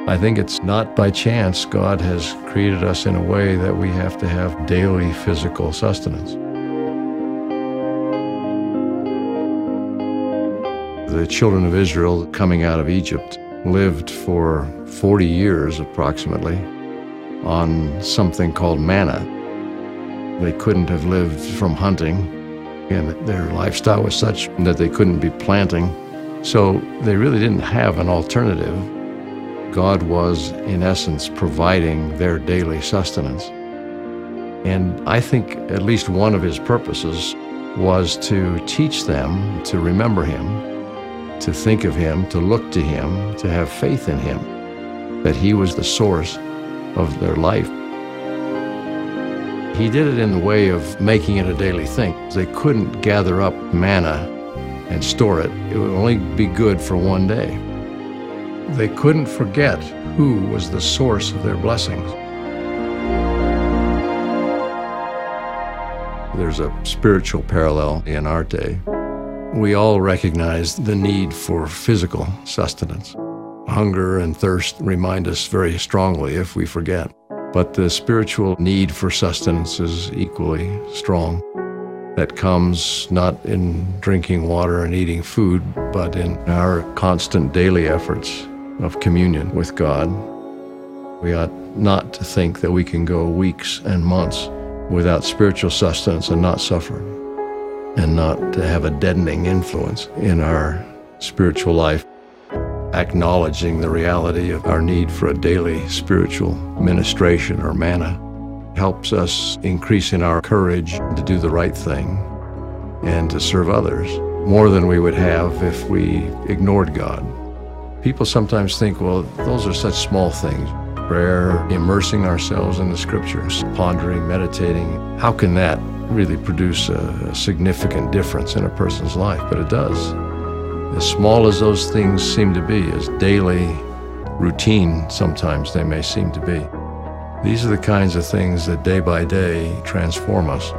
I think it's not by chance God has created us in a way that we have to have daily physical sustenance. The children of Israel coming out of Egypt lived for 40 years approximately on something called manna. They couldn't have lived from hunting, and their lifestyle was such that they couldn't be planting, so they really didn't have an alternative. God was, in essence, providing their daily sustenance. And I think at least one of his purposes was to teach them to remember him, to think of him, to look to him, to have faith in him, that he was the source of their life. He did it in the way of making it a daily thing. They couldn't gather up manna and store it. It would only be good for one day. They couldn't forget who was the source of their blessings. There's a spiritual parallel in our day. We all recognize the need for physical sustenance. Hunger and thirst remind us very strongly if we forget. But the spiritual need for sustenance is equally strong. That comes not in drinking water and eating food, but in our constant daily efforts of communion with God. We ought not to think that we can go weeks and months without spiritual sustenance and not suffer, and not to have a deadening influence in our spiritual life. Acknowledging the reality of our need for a daily spiritual ministration or manna helps us increase in our courage to do the right thing and to serve others more than we would have if we ignored God. People sometimes think, well, those are such small things. Prayer, immersing ourselves in the scriptures, pondering, meditating. How can that really produce a significant difference in a person's life? But it does. As small as those things seem to be, as daily routine sometimes they may seem to be, these are the kinds of things that day by day transform us.